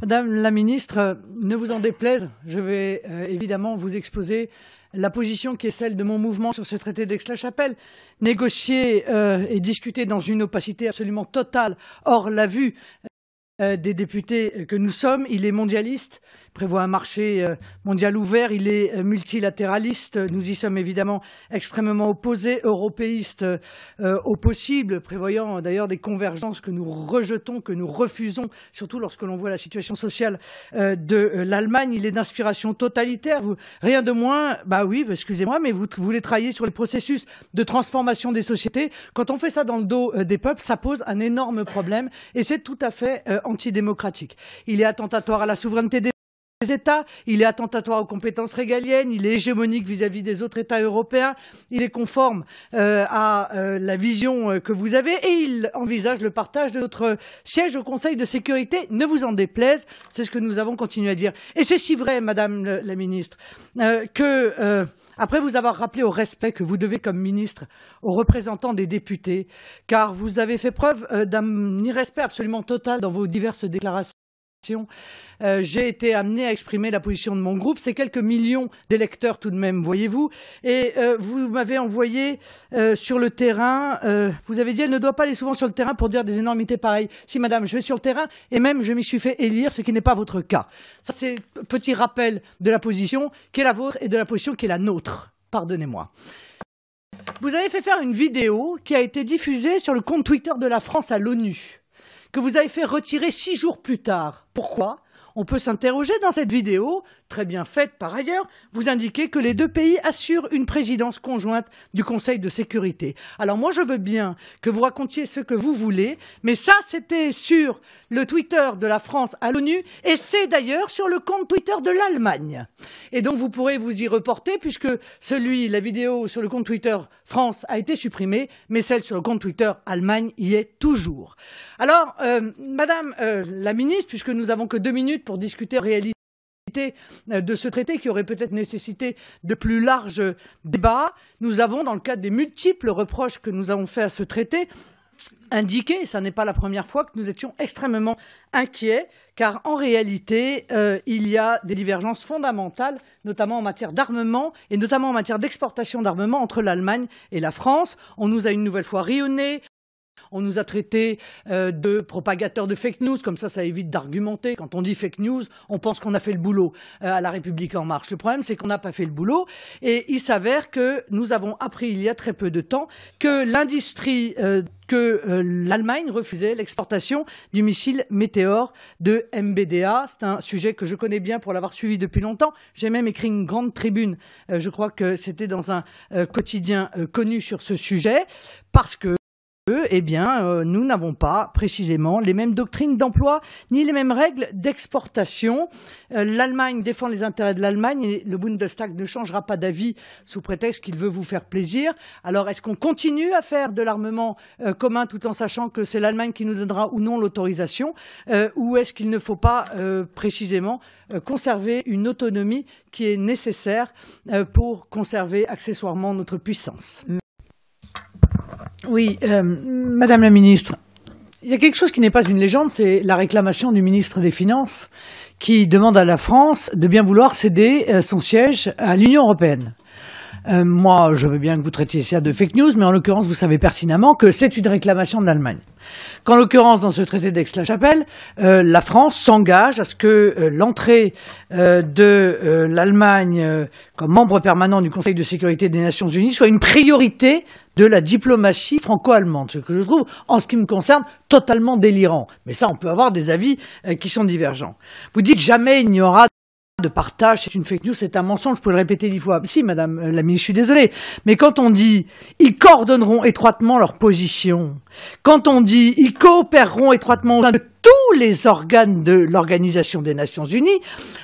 Madame la ministre, ne vous en déplaise, je vais évidemment vous exposer la position qui est celle de mon mouvement sur ce traité d'Aix-la-Chapelle, négocié et discuté dans une opacité absolument totale, hors la vue des députés que nous sommes. Il est mondialiste, prévoit un marché mondial ouvert, il est multilatéraliste, nous y sommes évidemment extrêmement opposés, européistes au possible, prévoyant d'ailleurs des convergences que nous rejetons, que nous refusons, surtout lorsque l'on voit la situation sociale de l'Allemagne. Il est d'inspiration totalitaire, rien de moins, bah oui, excusez-moi, mais vous voulez travailler sur les processus de transformation des sociétés. Quand on fait ça dans le dos des peuples, ça pose un énorme problème et c'est tout à fait antidémocratique. Il est attentatoire à la souveraineté des États, il est attentatoire aux compétences régaliennes, il est hégémonique vis-à-vis des autres États européens, il est conforme à la vision que vous avez et il envisage le partage de notre siège au Conseil de sécurité. Ne vous en déplaise, c'est ce que nous avons continué à dire. Et c'est si vrai, Madame la ministre, que après vous avoir rappelé au respect que vous devez comme ministre aux représentants des députés, car vous avez fait preuve d'un irrespect absolument total dans vos diverses déclarations, j'ai été amené à exprimer la position de mon groupe. C'est quelques millions d'électeurs tout de même, voyez-vous. Et vous m'avez envoyé sur le terrain. Vous avez dit, elle ne doit pas aller souvent sur le terrain pour dire des énormités pareilles. Si, madame, je vais sur le terrain et même je m'y suis fait élire, ce qui n'est pas votre cas. Ça, c'est un petit rappel de la position qui est la vôtre et de la position qui est la nôtre. Pardonnez-moi. Vous avez fait faire une vidéo qui a été diffusée sur le compte Twitter de la France à l'ONU, que vous avez fait retirer 6 jours plus tard. Pourquoi ? On peut s'interroger dans cette vidéo, très bien faite par ailleurs, vous indiquez que les deux pays assurent une présidence conjointe du Conseil de sécurité. Alors moi je veux bien que vous racontiez ce que vous voulez, mais ça c'était sur le Twitter de la France à l'ONU et c'est d'ailleurs sur le compte Twitter de l'Allemagne. Et donc vous pourrez vous y reporter puisque la vidéo sur le compte Twitter France a été supprimée, mais celle sur le compte Twitter Allemagne y est toujours. Alors, Madame la ministre, puisque nous n'avons que 2 minutes pour discuter en réalité de ce traité qui aurait peut-être nécessité de plus larges débats, nous avons, dans le cadre des multiples reproches que nous avons faits à ce traité, indiqué, ça n'est pas la première fois, que nous étions extrêmement inquiets, car en réalité, il y a des divergences fondamentales, notamment en matière d'armement et notamment en matière d'exportation d'armement entre l'Allemagne et la France. On nous a une nouvelle fois rayonnés. On nous a traités de propagateurs de fake news, comme ça évite d'argumenter. Quand on dit fake news, on pense qu'on a fait le boulot à La République En Marche. Le problème, c'est qu'on n'a pas fait le boulot. Et il s'avère que nous avons appris il y a très peu de temps que l'industrie, l'Allemagne refusait l'exportation du missile Météor de MBDA. C'est un sujet que je connais bien pour l'avoir suivi depuis longtemps. J'ai même écrit une grande tribune, je crois que c'était dans un quotidien connu sur ce sujet, parce que eh bien, nous n'avons pas précisément les mêmes doctrines d'emploi ni les mêmes règles d'exportation. L'Allemagne défend les intérêts de l'Allemagne et le Bundestag ne changera pas d'avis sous prétexte qu'il veut vous faire plaisir. Alors, est-ce qu'on continue à faire de l'armement commun tout en sachant que c'est l'Allemagne qui nous donnera ou non l'autorisation ou est-ce qu'il ne faut pas précisément conserver une autonomie qui est nécessaire pour conserver accessoirement notre puissance ? Oui, Madame la ministre, il y a quelque chose qui n'est pas une légende, c'est la réclamation du ministre des Finances qui demande à la France de bien vouloir céder son siège à l'Union européenne. Moi, je veux bien que vous traitiez ça de fake news, mais en l'occurrence, vous savez pertinemment que c'est une réclamation de l'Allemagne. Qu'en l'occurrence, dans ce traité d'Aix-la-Chapelle, la France s'engage à ce que l'entrée de l'Allemagne comme membre permanent du Conseil de sécurité des Nations Unies soit une priorité de la diplomatie franco-allemande, ce que je trouve, en ce qui me concerne, totalement délirant. Mais ça, on peut avoir des avis qui sont divergents. Vous dites jamais il n'y aura de partage, c'est une fake news, c'est un mensonge, je peux le répéter 10 fois. Si, madame la ministre, je suis désolé. Mais quand on dit ils coordonneront étroitement leur position, quand on dit ils coopéreront étroitement au sein de tous les organes de l'Organisation des Nations Unies,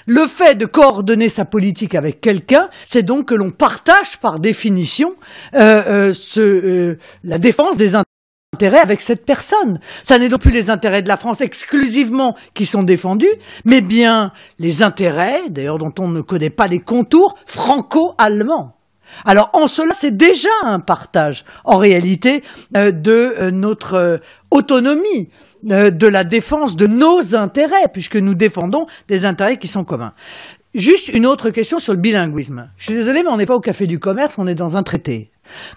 le fait de coordonner sa politique avec quelqu'un, c'est donc que l'on partage par définition la défense des intérêts avec cette personne. Ça n'est donc plus les intérêts de la France exclusivement qui sont défendus, mais bien les intérêts, d'ailleurs dont on ne connaît pas les contours, franco-allemands. Alors en cela, c'est déjà un partage, en réalité, de notre autonomie de la défense de nos intérêts, puisque nous défendons des intérêts qui sont communs. Juste une autre question sur le bilinguisme. Je suis désolé, mais on n'est pas au Café du Commerce, on est dans un traité.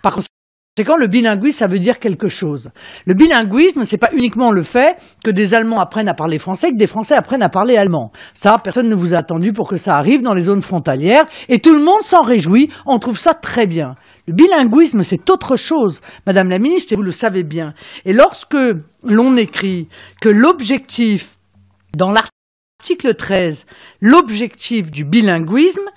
Par conséquent, le bilinguisme, ça veut dire quelque chose. Le bilinguisme, c'est pas uniquement le fait que des Allemands apprennent à parler français, que des Français apprennent à parler allemand. Ça, personne ne vous a attendu pour que ça arrive dans les zones frontalières, et tout le monde s'en réjouit, on trouve ça très bien. Le bilinguisme, c'est autre chose, Madame la Ministre, et vous le savez bien. Et lorsque l'on écrit que l'objectif, dans l'article 13, l'objectif du bilinguisme,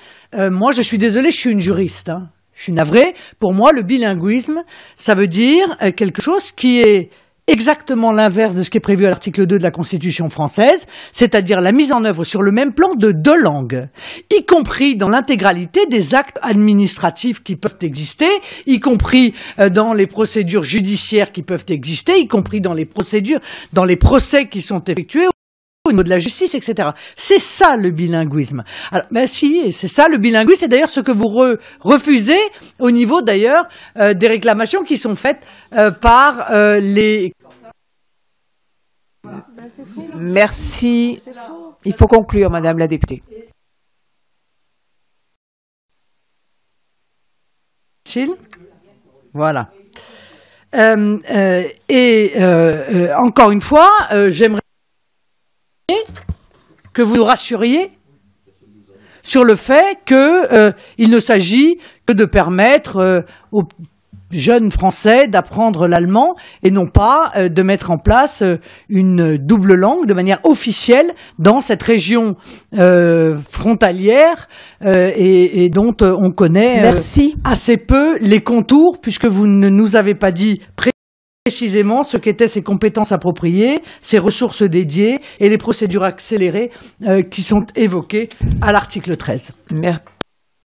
moi je suis désolé, je suis une juriste, hein. Je suis navré. Pour moi, le bilinguisme, ça veut dire quelque chose qui est exactement l'inverse de ce qui est prévu à l'article 2 de la Constitution française, c'est-à-dire la mise en œuvre sur le même plan de deux langues, y compris dans l'intégralité des actes administratifs qui peuvent exister, y compris dans les procédures judiciaires qui peuvent exister, y compris dans les procédures, dans les procès qui sont effectués au niveau de la justice, etc. C'est ça le bilinguisme. Alors, ben si, c'est ça le bilinguisme, c'est d'ailleurs ce que vous refusez au niveau d'ailleurs des réclamations qui sont faites par les... Merci. Il faut conclure, Madame la députée. Voilà. Encore une fois, j'aimerais que vous nous rassuriez sur le fait qu'il ne s'agit que de permettre aux jeunes Français d'apprendre l'allemand et non pas de mettre en place une double langue de manière officielle dans cette région frontalière et dont on connaît assez peu les contours, puisque vous ne nous avez pas dit précisément ce qu'étaient ces compétences appropriées, ces ressources dédiées et les procédures accélérées qui sont évoquées à l'article 13. Merci.